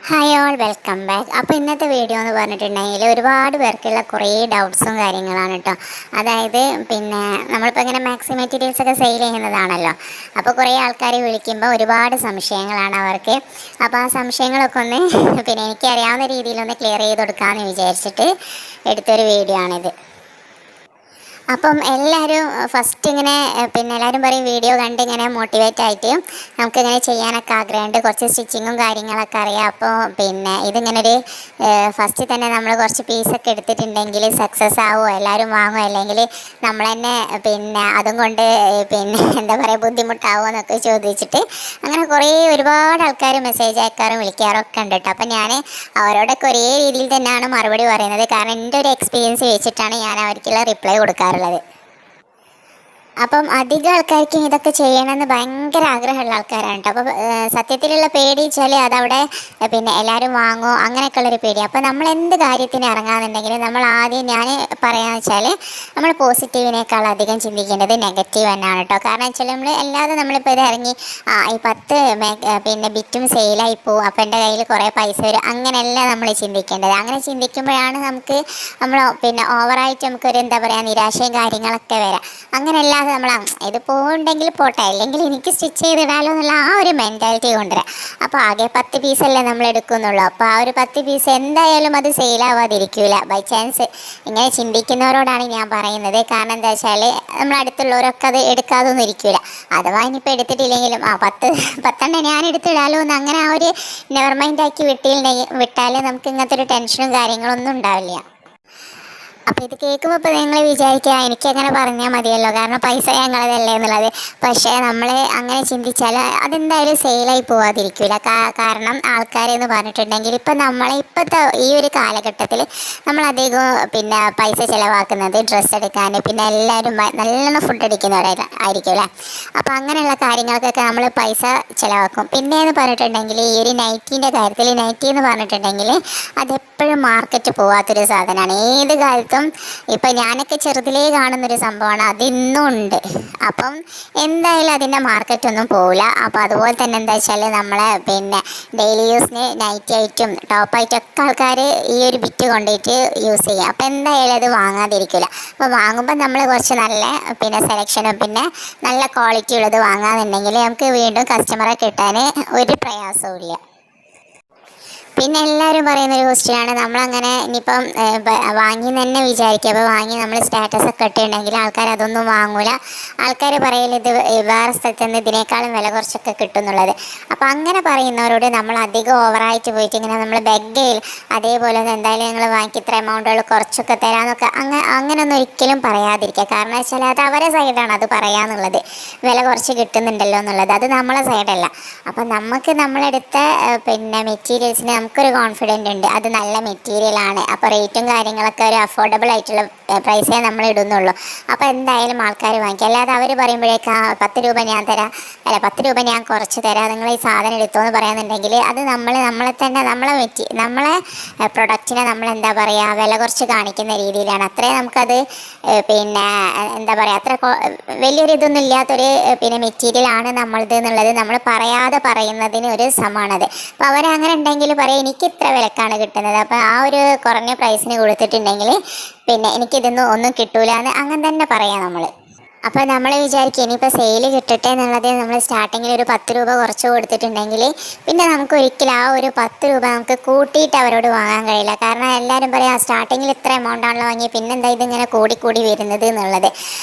Hi all welcome back. അപ്പോൾ ഇന്നത്തെ video എന്ന് പറഞ്ഞിട്ടുണ്ടെങ്കിൽ ഒരുപാട് പേർക്കുള്ള കുറേ ഡൗട്ട്സും കാര്യങ്ങളാണ് കേട്ടോ. അതായത് നമ്മളിപ്പോൾ ഇങ്ങനെ മാക്സി മെറ്റീരിയൽസ് ഒക്കെ സെയിൽ ചെയ്യുന്നതാണല്ലോ. അപ്പോൾ കുറേ ആൾക്കാർ വിളിക്കുമ്പോൾ ഒരുപാട് സംശയങ്ങളാണ് അവർക്ക്. അപ്പോൾ ആ സംശയങ്ങളൊക്കെ ഒന്ന് എനിക്കറിയാവുന്ന രീതിയിലൊന്ന് ക്ലിയർ ചെയ്ത് കൊടുക്കാമെന്ന് വിചാരിച്ചിട്ട് എടുത്തൊരു വീഡിയോ ആണിത്. അപ്പം എല്ലാവരും ഫസ്റ്റ് ഇങ്ങനെ എല്ലാവരും പറയും വീഡിയോ കണ്ട് ഇങ്ങനെ മോട്ടിവേറ്റ് ആയിട്ട് നമുക്കിങ്ങനെ ചെയ്യാനൊക്കെ ആഗ്രഹമുണ്ട്, കുറച്ച് സ്റ്റിച്ചിങ്ങും കാര്യങ്ങളൊക്കെ അറിയാം. അപ്പോൾ ഇതിങ്ങനെ ഒരു ഫസ്റ്റ് തന്നെ നമ്മൾ കുറച്ച് പീസൊക്കെ എടുത്തിട്ടുണ്ടെങ്കിൽ സക്സസ് ആവുമോ, എല്ലാവരും വാങ്ങുമോ, അല്ലെങ്കിൽ നമ്മൾ തന്നെ അതും കൊണ്ട് എന്താ പറയുക ബുദ്ധിമുട്ടാവുമോ എന്നൊക്കെ ചോദിച്ചിട്ട് അങ്ങനെ ഒരുപാട് ആൾക്കാർ മെസ്സേജ് അയക്കാറും വിളിക്കാറും ഒക്കെ ഉണ്ട് കേട്ടോ. അപ്പം ഞാൻ അവരോടൊക്കെ ഒരേ രീതിയിൽ തന്നെയാണ് മറുപടി പറയുന്നത്. കാരണം എൻ്റെ ഒരു എക്സ്പീരിയൻസ് വെച്ചിട്ടാണ് ഞാൻ അവർക്കുള്ള റിപ്ലൈ കൊടുക്കാറുള്ളത്. അപ്പം അധികം ആൾക്കാർക്കും ഇതൊക്കെ ചെയ്യണമെന്ന് ഭയങ്കര ആഗ്രഹമുള്ള ആൾക്കാരാണ് കേട്ടോ. അപ്പോൾ സത്യത്തിലുള്ള പേടി വെച്ചാൽ അതവിടെ എല്ലാവരും വാങ്ങുമോ അങ്ങനെയൊക്കെയുള്ളൊരു പേടി. അപ്പോൾ നമ്മൾ എന്ത് കാര്യത്തിന് ഇറങ്ങാമെന്നുണ്ടെങ്കിൽ നമ്മൾ ആദ്യം ഞാൻ പറയാമെന്ന് വെച്ചാൽ നമ്മൾ പോസിറ്റീവിനേക്കാൾ അധികം ചിന്തിക്കേണ്ടത് നെഗറ്റീവ് തന്നെയാണ് കേട്ടോ. കാരണം വെച്ചാൽ നമ്മളിപ്പോൾ ഇത് ഇറങ്ങി ഈ 10 ബിറ്റും സെയിലായി പോവും, അപ്പോൾ എൻ്റെ കയ്യിൽ കുറേ പൈസ വരും, അങ്ങനെയല്ല നമ്മൾ ചിന്തിക്കേണ്ടത്. അങ്ങനെ ചിന്തിക്കുമ്പോഴാണ് നമ്മൾ ഓവറായിട്ട് നമുക്കൊരു എന്താ പറയുക നിരാശയും കാര്യങ്ങളൊക്കെ വരാം. അങ്ങനെയല്ലാതെ നമ്മൾ ഇത് പോകുന്നുണ്ടെങ്കിൽ പോട്ടെ, അല്ലെങ്കിൽ എനിക്ക് സ്റ്റിച്ച് ചെയ്തിടാലോ എന്നുള്ള ആ ഒരു മെൻറ്റാലിറ്റി കൊണ്ടുവരാം. അപ്പോൾ ആകെ 10 പീസല്ലേ നമ്മൾ എടുക്കുന്നുള്ളൂ. അപ്പോൾ ആ ഒരു 10 പീസ് എന്തായാലും അത് സെയിലാവാതിരിക്കില്ല. ബൈ ചാൻസ് ഇങ്ങനെ ചിന്തിക്കുന്നവരോടാണ് ഞാൻ പറയുന്നത്. കാരണം എന്താ വെച്ചാൽ നമ്മൾ അടുത്തുള്ളവരൊക്കെ അത് എടുക്കാതൊന്നും ഇരിക്കില്ല. അഥവാ ഇനിയിപ്പോൾ എടുത്തിട്ടില്ലെങ്കിലും 10 ഞാൻ എടുത്തിടാലോ എന്ന് അങ്ങനെ ആ ഒരു നെവർ മൈൻഡ് ആക്കി വിട്ടാൽ നമുക്ക് ഇങ്ങനത്തെ ഒരു ടെൻഷനും കാര്യങ്ങളൊന്നും ഉണ്ടാവില്ല. അപ്പോൾ ഇത് കേൾക്കുമ്പോൾ ഇപ്പോൾ നിങ്ങൾ വിചാരിക്കുക എനിക്കങ്ങനെ പറഞ്ഞാൽ മതിയല്ലോ, കാരണം പൈസ ഞങ്ങളതല്ലേ എന്നുള്ളത്. പക്ഷേ നമ്മൾ അങ്ങനെ ചിന്തിച്ചാൽ അതെന്തായാലും സെയിലായി പോവാതിരിക്കില്ല. കാരണം ആൾക്കാരെന്ന് പറഞ്ഞിട്ടുണ്ടെങ്കിൽ ഇപ്പം ഇപ്പോഴത്തെ ഈ ഒരു കാലഘട്ടത്തിൽ നമ്മളധികം പൈസ ചിലവാക്കുന്നത് ഡ്രസ്സ് എടുക്കാൻ, എല്ലാവരും നല്ലോണം ഫുഡ് അടിക്കുന്നവരായിരിക്കും അല്ലേ. അപ്പോൾ അങ്ങനെയുള്ള കാര്യങ്ങൾക്കൊക്കെ നമ്മൾ പൈസ ചിലവാക്കും. പിന്നെയെന്ന് പറഞ്ഞിട്ടുണ്ടെങ്കിൽ ഈ ഒരു നൈറ്റീൻ്റെ കാര്യത്തിൽ, നൈറ്റി എന്ന് പറഞ്ഞിട്ടുണ്ടെങ്കിൽ അതെപ്പോഴും മാർക്കറ്റ് പോകാത്തൊരു സാധനമാണ്. ഏത് കാലത്തും ഇപ്പം ഞാനൊക്കെ ചെറുതിലേ കാണുന്നൊരു സംഭവമാണ്, അതിന്നും ഉണ്ട്. അപ്പം എന്തായാലും അതിൻ്റെ മാർക്കറ്റൊന്നും പോവില്ല. അപ്പോൾ അതുപോലെ തന്നെ എന്താ വെച്ചാൽ നമ്മളെ ഡെയിലി യൂസിന് നൈറ്റ് ആയിട്ടും ടോപ്പായിട്ടും ഒക്കെ ആൾക്കാർ ഈ ഒരു ബിറ്റ് കൊണ്ടുപോയിട്ട് യൂസ് ചെയ്യും. അപ്പോൾ എന്തായാലും അത് വാങ്ങാതിരിക്കില്ല. അപ്പോൾ വാങ്ങുമ്പോൾ നമ്മൾ കുറച്ച് നല്ല സെലക്ഷനും നല്ല ക്വാളിറ്റി ഉള്ളത് വാങ്ങാന്നുണ്ടെങ്കിൽ നമുക്ക് വീണ്ടും കസ്റ്റമറെ കിട്ടാൻ ഒരു പ്രയാസവും ഇല്ല. എല്ലാവരും പറയുന്നൊരു ക്വസ്റ്റ്യനാണ്, നമ്മളങ്ങനെ ഇനിയിപ്പം വാങ്ങി തന്നെ വിചാരിക്കുക. അപ്പോൾ വാങ്ങി നമ്മൾ സ്റ്റാറ്റസൊക്കെ ഇട്ടുണ്ടെങ്കിൽ ആൾക്കാർ അതൊന്നും വാങ്ങൂല. ആൾക്കാർ പറയൽ ഇത് വേറെ സ്ഥലത്ത് നിന്ന് ഇതിനേക്കാളും വില കുറച്ചൊക്കെ കിട്ടുന്നുള്ളത്. അപ്പോൾ അങ്ങനെ പറയുന്നവരോട് നമ്മൾ അധികം ഓവറായിട്ട് പോയിട്ട് ഇങ്ങനെ നമ്മൾ ബെഗ് അതേപോലെ എന്തായാലും ഞങ്ങൾ വാങ്ങിക്ക് ഇത്ര എമൗണ്ടുകൾ കുറച്ചൊക്കെ തരാമെന്നൊക്കെ അങ്ങനെയൊന്നും ഒരിക്കലും പറയാതിരിക്കുക. കാരണം വെച്ചാൽ അത് അവരെ സൈഡാണ് അത് പറയാന്നുള്ളത്, വില കുറച്ച് കിട്ടുന്നുണ്ടല്ലോ എന്നുള്ളത്. അത് നമ്മളെ സൈഡല്ല. അപ്പം നമുക്ക് നമ്മളെടുത്ത മെറ്റീരിയൽസിന് നമുക്കൊരു കോൺഫിഡൻ്റ് ഉണ്ട്, അത് നല്ല മെറ്റീരിയലാണ്. അപ്പോൾ റേറ്റും കാര്യങ്ങളൊക്കെ ഒരു അഫോർഡബിൾ ആയിട്ടുള്ള പ്രൈസേ നമ്മൾ ഇടുന്നുള്ളൂ. അപ്പോൾ എന്തായാലും ആൾക്കാർ വാങ്ങിക്കും. അല്ലാതെ അവർ പറയുമ്പോഴേക്ക് 10 രൂപ ഞാൻ തരാം, 10 രൂപ ഞാൻ കുറച്ച് തരാം, നിങ്ങൾ ഈ സാധനം എടുത്തോ എന്ന് പറയാന്നുണ്ടെങ്കിൽ അത് നമ്മളെ പ്രൊഡക്റ്റിനെ നമ്മൾ എന്താ പറയുക വില കുറച്ച് കാണിക്കുന്ന രീതിയിലാണ്. അത്രേ നമുക്കത് എന്താ പറയുക അത്ര വലിയൊരു ഇതൊന്നും ഇല്ലാത്തൊരു മെറ്റീരിയലാണ് നമ്മളത് എന്നുള്ളത് നമ്മൾ പറയാതെ പറയുന്നതിന് ഒരു സമാനത. അപ്പോൾ അവരങ്ങനെ ഉണ്ടെങ്കിൽ പറയാം എനിക്ക് ഇത്ര വിലക്കാണ് കിട്ടുന്നത്, അപ്പോൾ ആ ഒരു കുറഞ്ഞ പ്രൈസിന് കൊടുത്തിട്ടുണ്ടെങ്കിൽ എനിക്കിതൊന്നും ഒന്നും കിട്ടൂല എന്ന് അങ്ങനെ തന്നെ പറയാം നമ്മൾ. അപ്പോൾ നമ്മൾ വിചാരിക്കും ഇനിയിപ്പോൾ സെയിൽ കിട്ടട്ടെ എന്നുള്ളത് നമ്മൾ സ്റ്റാർട്ടിങ്ങിൽ ഒരു 10 രൂപ കുറച്ച് കൊടുത്തിട്ടുണ്ടെങ്കിൽ നമുക്ക് ഒരിക്കലും ആ ഒരു 10 രൂപ നമുക്ക് കൂട്ടിയിട്ട് അവരോട് വാങ്ങാൻ കഴിയില്ല. കാരണം എല്ലാവരും പറയാം സ്റ്റാർട്ടിങ്ങിൽ ഇത്ര എമൗണ്ടാണല്ലോ വാങ്ങി, പിന്നെന്താ ഇതിങ്ങനെ കൂടി വരുന്നത് എന്നുള്ളത്.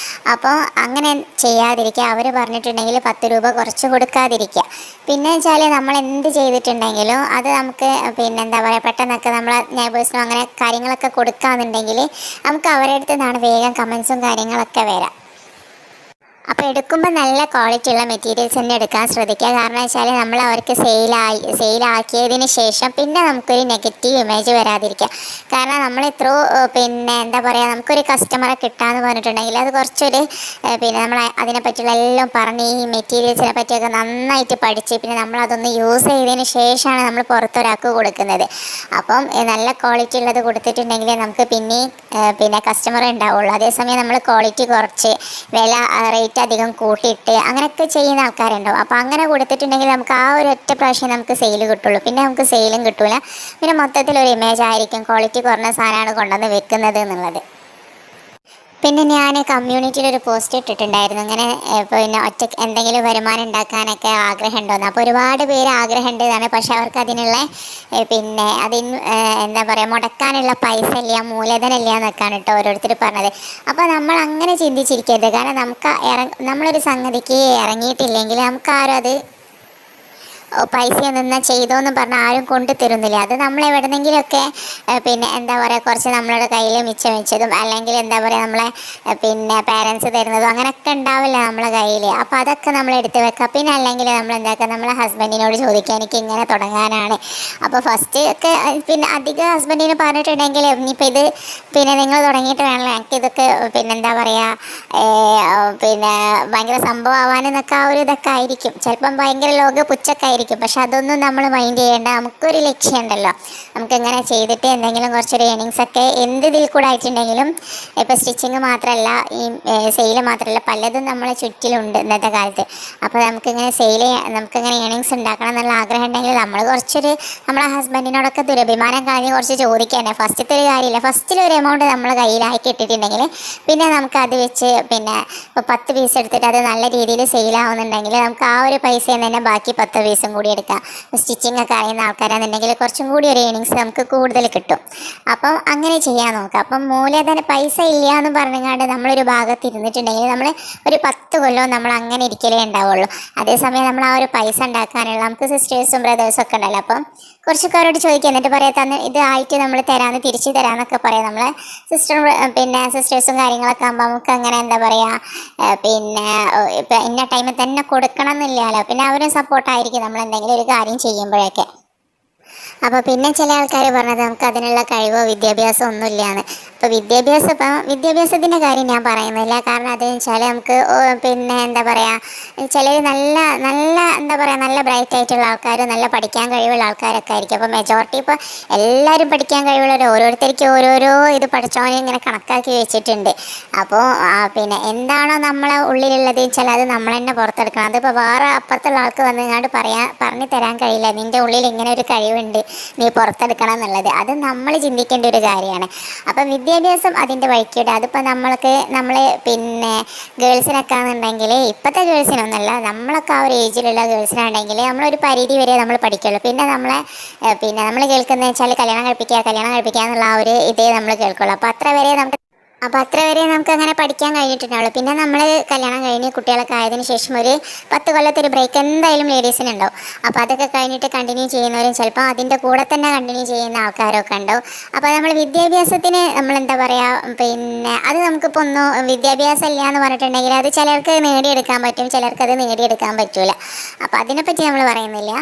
അപ്പോൾ അങ്ങനെ ചെയ്യാതിരിക്കുക. അവർ പറഞ്ഞിട്ടുണ്ടെങ്കിൽ 10 രൂപ കുറച്ച് കൊടുക്കാതിരിക്കുക. വെച്ചാൽ നമ്മൾ എന്ത് ചെയ്തിട്ടുണ്ടെങ്കിലും അത് നമുക്ക് എന്താ പറയുക പെട്ടെന്നൊക്കെ നമ്മളെ നെയ്ബേഴ്സിനും അങ്ങനെ കാര്യങ്ങളൊക്കെ കൊടുക്കാമെന്നുണ്ടെങ്കിൽ നമുക്ക് അവരുടെ അടുത്ത് നിന്നാണ് വേഗം കമൻസും കാര്യങ്ങളൊക്കെ വരാം. അപ്പോൾ എടുക്കുമ്പോൾ നല്ല ക്വാളിറ്റി ഉള്ള മെറ്റീരിയൽസ് തന്നെ എടുക്കാൻ ശ്രദ്ധിക്കുക. കാരണം വെച്ചാൽ നമ്മൾ അവർക്ക് സെയിലാക്കിയതിന് ശേഷം നമുക്കൊരു നെഗറ്റീവ് ഇമേജ് വരാതിരിക്കുക. കാരണം നമ്മൾ എന്താ പറയുക നമുക്കൊരു കസ്റ്റമറെ കിട്ടാമെന്ന് പറഞ്ഞിട്ടുണ്ടെങ്കിൽ അത് കുറച്ചൊരു നമ്മൾ അതിനെപ്പറ്റിയുള്ള എല്ലാം പറഞ്ഞ് ഈ മെറ്റീരിയൽസിനെ പറ്റിയൊക്കെ നന്നായിട്ട് പഠിച്ച് നമ്മളതൊന്ന് യൂസ് ചെയ്തതിന് ശേഷമാണ് നമ്മൾ പുറത്തൊരാൾക്ക് കൊടുക്കുന്നത്. അപ്പം നല്ല ക്വാളിറ്റി ഉള്ളത് കൊടുത്തിട്ടുണ്ടെങ്കിൽ നമുക്ക് കസ്റ്റമർ ഉണ്ടാവുള്ളൂ. അതേസമയം നമ്മൾ ക്വാളിറ്റി കുറച്ച് വില റേറ്റ് റേറ്റ് അധികം കൂട്ടിയിട്ട് അങ്ങനെയൊക്കെ ചെയ്യുന്ന ആൾക്കാരുണ്ടാവും. അപ്പോൾ അങ്ങനെ കൊടുത്തിട്ടുണ്ടെങ്കിൽ നമുക്ക് ആ ഒരു ഒറ്റ പ്രാവശ്യം നമുക്ക് സെയിൽ കിട്ടുള്ളൂ, പിന്നെ നമുക്ക് സെയിലും കിട്ടില്ല. പിന്നെ മൊത്തത്തിലൊരു ഇമേജ് ആയിരിക്കും ക്വാളിറ്റി കുറഞ്ഞ സാധനമാണ് കൊണ്ടുവന്ന് വെക്കുന്നത് എന്നുള്ളത്. പിന്നെ ഞാൻ കമ്മ്യൂണിറ്റിയിലൊരു പോസ്റ്റ് ഇട്ടിട്ടുണ്ടായിരുന്നു, ഇങ്ങനെ പിന്നെ ഒറ്റയ്ക്ക് എന്തെങ്കിലും വരുമാനം ഉണ്ടാക്കാനൊക്കെ ആഗ്രഹമുണ്ടോയെന്ന്. അപ്പോൾ ഒരുപാട് പേര് ആഗ്രഹമുണ്ട് എന്നാണ്, പക്ഷെ അവർക്ക് അതിനുള്ള പിന്നെ അതിന് എന്താ പറയുക, മുടക്കാനുള്ള പൈസ ഇല്ല, മൂലധനം ഇല്ല എന്നൊക്കെയാണ് കേട്ടോ ഓരോരുത്തർ പറഞ്ഞത്. അപ്പോൾ നമ്മൾ അങ്ങനെ ചിന്തിച്ചിരിക്കരുത്. കാരണം നമുക്ക് നമ്മളൊരു സംഗതിക്ക് ഇറങ്ങിയിട്ടില്ലെങ്കിൽ നമുക്കാരും അത് പൈസയൊന്നും എന്നാൽ ചെയ്തോന്ന് പറഞ്ഞാൽ ആരും കൊണ്ടു തരുന്നില്ല. അത് നമ്മൾ എവിടെന്നെങ്കിലുമൊക്കെ പിന്നെ എന്താ പറയുക, കുറച്ച് നമ്മളുടെ കയ്യിൽ മിച്ചം വെച്ചതും അല്ലെങ്കിൽ എന്താ പറയുക നമ്മളെ പിന്നെ പാരൻസ് തരുന്നതും അങ്ങനെയൊക്കെ ഉണ്ടാവില്ല നമ്മളെ കയ്യിൽ. അപ്പോൾ അതൊക്കെ നമ്മൾ എടുത്ത് വെക്കുക. പിന്നെ അല്ലെങ്കിൽ നമ്മൾ എന്താക്കുക, നമ്മളെ ഹസ്ബൻഡിനോട് ചോദിക്കുക എനിക്ക് ഇങ്ങനെ തുടങ്ങാനാണ്. അപ്പോൾ ഫസ്റ്റ് ഒക്കെ പിന്നെ അധികം ഹസ്ബൻഡിന് പറഞ്ഞിട്ടുണ്ടെങ്കിൽ ഇനിയിപ്പോൾ ഇത് പിന്നെ നിങ്ങൾ തുടങ്ങിയിട്ട് വേണമല്ലോ എനിക്കിതൊക്കെ പിന്നെ എന്താ പറയുക പിന്നെ ഭയങ്കര സംഭവമാവാനെന്നൊക്കെ ആ ഒരു ഇതൊക്കെ ആയിരിക്കും. ചിലപ്പം ഭയങ്കര ലോക പുച്ഛൊക്കെ ആയിരിക്കും. പക്ഷെ അതൊന്നും നമ്മൾ മൈൻഡ് ചെയ്യേണ്ട. നമുക്കൊരു ലക്ഷ്യം ഉണ്ടല്ലോ, നമുക്കിങ്ങനെ ചെയ്തിട്ട് എന്തെങ്കിലും കുറച്ചൊരു ഏണിങ്സൊക്കെ എന്തിൽ കൂടെ ആയിട്ടുണ്ടെങ്കിലും, ഇപ്പോൾ സ്റ്റിച്ചിങ് മാത്രമല്ല ഈ സെയിൽ മാത്രമല്ല പലതും നമ്മളെ ചുറ്റിലുണ്ട് ഇന്നത്തെ കാലത്ത്. അപ്പോൾ നമുക്കിങ്ങനെ നമുക്കിങ്ങനെ ഏണിങ്സ് ഉണ്ടാക്കണം എന്നുള്ള ആഗ്രഹം ഉണ്ടെങ്കിൽ നമ്മൾ കുറച്ചൊരു നമ്മളെ ഹസ്ബൻഡിനോടൊക്കെ ദുരഭിമാനം കഴിഞ്ഞ് കുറച്ച് ചോദിക്കാനേ ഫസ്റ്റത്തെ ഒരു കാര്യമില്ല. ഫസ്റ്റിലൊരു എമൗണ്ട് നമ്മൾ കയ്യിലാക്കി ഇട്ടിട്ടുണ്ടെങ്കിൽ പിന്നെ നമുക്ക് അത് വെച്ച് പിന്നെ ഇപ്പോൾ 10 പീസ് എടുത്തിട്ട് അത് നല്ല രീതിയിൽ സെയിലാവുന്നുണ്ടെങ്കിൽ നമുക്ക് ആ ഒരു പൈസയിൽ തന്നെ ബാക്കി 10 പീസും കൂടി എടുക്കാം. സ്റ്റിച്ചിങ് ഒക്കെ അറിയുന്ന ആൾക്കാരാണെന്നുണ്ടെങ്കിൽ കുറച്ചും കൂടി ഒരു ഏണിങ്സ് നമുക്ക് കൂടുതൽ കിട്ടും. അപ്പം അങ്ങനെ ചെയ്യാൻ നോക്കാം. അപ്പം മൂലധന പൈസ ഇല്ല എന്ന് പറഞ്ഞുകൊണ്ട് നമ്മളൊരു ഭാഗത്ത് ഇരുന്നിട്ടുണ്ടെങ്കിൽ നമ്മൾ ഒരു 10 കൊല്ലവും നമ്മൾ അങ്ങനെ ഇരിക്കലേ ഉണ്ടാവുള്ളൂ. അതേസമയം നമ്മൾ ആ ഒരു പൈസ ഉണ്ടാക്കാനുള്ള നമുക്ക് സിസ്റ്റേഴ്സും ബ്രദേഴ്സും ഒക്കെ ഉണ്ടല്ലോ, അപ്പം കുറച്ചൊക്കെ അവരോട് ചോദിക്കുക, എന്നിട്ട് പറയാം ഇത് ആയിട്ട് നമ്മൾ തരാമെന്ന് തിരിച്ച് തരാമെന്നൊക്കെ പറയാം. നമ്മളെ പിന്നെ സിസ്റ്റേഴ്സും കാര്യങ്ങളൊക്കെ ആകുമ്പോൾ നമുക്ക് അങ്ങനെ എന്താ പറയുക പിന്നെ ഇപ്പം ഇന്ന ടൈമിൽ തന്നെ കൊടുക്കണം എന്നില്ലല്ലോ. പിന്നെ അവരും സപ്പോർട്ടായിരിക്കും നമ്മൾ എന്തെങ്കിലും ഒരു കാര്യം ചെയ്യുമ്പോഴൊക്കെ. അപ്പോൾ പിന്നെ ചില ആൾക്കാർ പറഞ്ഞത് നമുക്ക് അതിനുള്ള കഴിവോ വിദ്യാഭ്യാസമോ ഒന്നുമില്ലയെന്ന്. ഇപ്പോൾ വിദ്യാഭ്യാസത്തിൻ്റെ കാര്യം ഞാൻ പറയുന്നില്ല. കാരണം അതെന്ന് വെച്ചാൽ നമുക്ക് പിന്നെ എന്താ പറയുക ചിലർ നല്ല നല്ല എന്താ പറയുക നല്ല ബ്രൈറ്റ് ആയിട്ടുള്ള ആൾക്കാർ, നല്ല പഠിക്കാൻ കഴിവുള്ള ആൾക്കാരൊക്കെ ആയിരിക്കും. അപ്പോൾ മെജോറിറ്റി ഇപ്പോൾ എല്ലാവരും പഠിക്കാൻ കഴിവുള്ളവർ ഓരോരുത്തർക്കും ഓരോരോ ഇത് പഠിച്ചവനെ ഇങ്ങനെ കണക്കാക്കി വെച്ചിട്ടുണ്ട്. അപ്പോൾ പിന്നെ എന്താണോ നമ്മളെ ഉള്ളിലുള്ളത് വെച്ചാൽ അത് നമ്മൾ തന്നെ പുറത്തെടുക്കണം. അതിപ്പോൾ വേറെ അപ്പുറത്തുള്ള ആൾക്ക് വന്നിങ്ങാണ്ട് പറഞ്ഞു തരാൻ കഴിയില്ല നിൻ്റെ ഉള്ളിൽ ഇങ്ങനെ ഒരു കഴിവുണ്ട് നീ പുറത്തെടുക്കണം എന്നുള്ളത്. അത് നമ്മൾ ചിന്തിക്കേണ്ട ഒരു കാര്യമാണ്. അപ്പം വിദ്യാഭ്യാസം അതിൻ്റെ വഴിക്കിടുക. അതിപ്പോൾ നമ്മൾ പിന്നെ ഗേൾസിനൊക്കെ ആണെന്നുണ്ടെങ്കിൽ ഇപ്പോഴത്തെ ഗേൾസിനൊന്നുമല്ല, നമ്മളൊക്കെ ആ ഒരു ഏജിലുള്ള ഗേൾസിനാണെങ്കിൽ നമ്മളൊരു പരിധി വരെ നമ്മൾ പഠിക്കുള്ളൂ. പിന്നെ നമ്മൾ കേൾക്കുന്നത് വെച്ചാൽ കല്യാണം കഴിപ്പിക്കുക എന്നുള്ള ആ ഒരു ഇതേ നമ്മൾ കേൾക്കുള്ളൂ. അപ്പോൾ അത്ര വരെ നമുക്ക് അങ്ങനെ പഠിക്കാൻ കഴിഞ്ഞിട്ടുണ്ടാവുള്ളൂ. പിന്നെ നമ്മൾ കല്യാണം കഴിഞ്ഞ് കുട്ടികളൊക്കെ ആയതിനു ശേഷം ഒരു 10 കൊല്ലത്തൊരു ബ്രേക്ക് എന്തായാലും ലേഡീസിനുണ്ടാവും. അപ്പോൾ അതൊക്കെ കഴിഞ്ഞിട്ട് കണ്ടിന്യൂ ചെയ്യുന്നവരും ചിലപ്പോൾ അതിൻ്റെ കൂടെ തന്നെ കണ്ടിന്യൂ ചെയ്യുന്ന ആൾക്കാരൊക്കെ ഉണ്ടാവും. അപ്പോൾ നമ്മൾ വിദ്യാഭ്യാസത്തിന് നമ്മളെന്താ പറയുക പിന്നെ അത് നമുക്കിപ്പോൾ വിദ്യാഭ്യാസം ഇല്ല എന്ന് പറഞ്ഞിട്ടുണ്ടെങ്കിൽ അത് ചിലർക്ക് നേടിയെടുക്കാൻ പറ്റും, ചിലർക്ക് അത് നേടിയെടുക്കാൻ പറ്റില്ല. അപ്പോൾ അതിനെപ്പറ്റി നമ്മൾ പറയുന്നില്ല.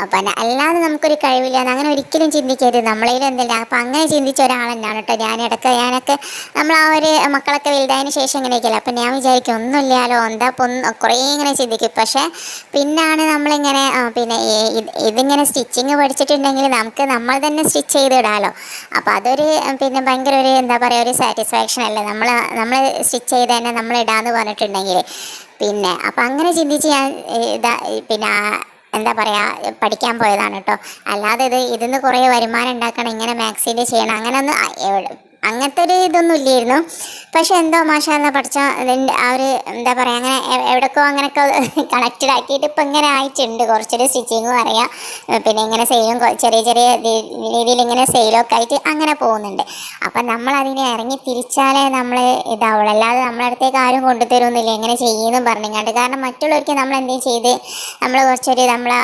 അപ്പം അല്ലാതെ നമുക്കൊരു കഴിവില്ല അങ്ങനെ ഒരിക്കലും ചിന്തിക്കരുത്. നമ്മളതിൽ എന്തില്ല. അപ്പോൾ അങ്ങനെ ചിന്തിച്ച ഒരാളെന്നാണ് കേട്ടോ ഞാനൊക്കെ നമ്മൾ ആ ഒരു മക്കളൊക്കെ വലുതായതിനു ശേഷം ഇങ്ങനെയൊക്കെയല്ല. അപ്പം ഞാൻ വിചാരിക്കും ഒന്നുമില്ലല്ലോ എന്താ കുറേ ഇങ്ങനെ ചിന്തിക്കും. പക്ഷേ പിന്നാണ് നമ്മളിങ്ങനെ പിന്നെ ഇതിങ്ങനെ സ്റ്റിച്ചിങ് പഠിച്ചിട്ടുണ്ടെങ്കിൽ നമുക്ക് നമ്മൾ തന്നെ സ്റ്റിച്ച് ചെയ്തിടാമല്ലോ. അപ്പോൾ അതൊരു പിന്നെ ഭയങ്കര ഒരു എന്താ പറയുക ഒരു സാറ്റിസ്ഫാക്ഷൻ അല്ലേ, നമ്മൾ സ്റ്റിച്ച് ചെയ്ത് തന്നെ നമ്മൾ ഇടാമെന്ന് പറഞ്ഞിട്ടുണ്ടെങ്കിൽ. പിന്നെ അപ്പം അങ്ങനെ ചിന്തിച്ച് ഞാൻ പിന്നെ എന്താ പറയുക പഠിക്കാൻ പോയതാണ് കേട്ടോ. അല്ലാതെ ഇതിന്ന് കുറേ വരുമാനം ഉണ്ടാക്കണം, ഇങ്ങനെ മാക്സിൻ്റെ ചെയ്യണം അങ്ങനത്തെ ഒരു ഇതൊന്നും ഇല്ലായിരുന്നു. പക്ഷെ എന്തോ മാഷാഅല്ലാഹ് പഠിച്ച ആ ഒരു എന്താ പറയുക അങ്ങനെ എവിടെക്കോ അങ്ങനെയൊക്കെ കണക്റ്റഡ് ആക്കിയിട്ട് ഇപ്പം ഇങ്ങനെ ആയിട്ടുണ്ട്. കുറച്ചൊരു സ്റ്റിച്ചിങ്ങും അറിയാം, പിന്നെ ഇങ്ങനെ സെയിലും ചെറിയ രീതിയിൽ ഇങ്ങനെ സെയിലൊക്കെ ആയിട്ട് അങ്ങനെ പോകുന്നുണ്ട്. അപ്പം നമ്മളതിനെ ഇറങ്ങി തിരിച്ചാലേ നമ്മൾ ഇതാവുള്ളൂ. അല്ലാതെ നമ്മളെ അടുത്തേക്ക് ആരും കൊണ്ടുതരുമെന്നില്ല എങ്ങനെ ചെയ്യുമെന്നും പറഞ്ഞിങ്ങാണ്ട്. കാരണം മറ്റുള്ളവർക്ക് നമ്മൾ എന്തെങ്കിലും ചെയ്ത് നമ്മൾ നമ്മളെ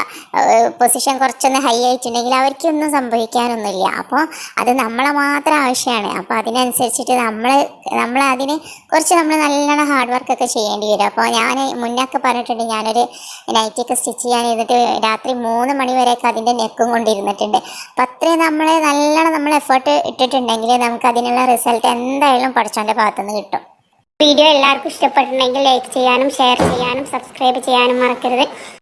പൊസിഷൻ കുറച്ചൊന്ന് ഹൈ ആയിട്ടുണ്ടെങ്കിൽ അവർക്കൊന്നും സംഭവിക്കാനൊന്നുമില്ല. അപ്പോൾ അത് നമ്മളെ മാത്രം ആവശ്യമാണ്. അപ്പോൾ അതിനനുസരിച്ചിട്ട് അതിന് കുറച്ച് നമ്മൾ നല്ലോണം ഹാർഡ് വർക്കൊക്കെ ചെയ്യേണ്ടി വരും. അപ്പോൾ ഞാൻ മുന്നൊക്കെ പറഞ്ഞിട്ടുണ്ട്, ഞാനൊരു നൈറ്റൊക്കെ സ്റ്റിച്ച് ചെയ്യാൻ ഇരുന്നിട്ട് രാത്രി 3 മണി വരെയൊക്കെ അതിൻ്റെ നെക്കും കൊണ്ടിരുന്നിട്ടുണ്ട്. അപ്പോൾ അത്രയും നമ്മൾ എഫേർട്ട് ഇട്ടിട്ടുണ്ടെങ്കിൽ നമുക്ക് അതിനുള്ള റിസൾട്ട് എന്തായാലും പഠിച്ചവൻ്റെ ഭാഗത്തുനിന്ന് കിട്ടും. വീഡിയോ എല്ലാവർക്കും ഇഷ്ടപ്പെട്ടിട്ടുണ്ടെങ്കിൽ ലൈക്ക് ചെയ്യാനും ഷെയർ ചെയ്യാനും സബ്സ്ക്രൈബ് ചെയ്യാനും മറക്കരുത്.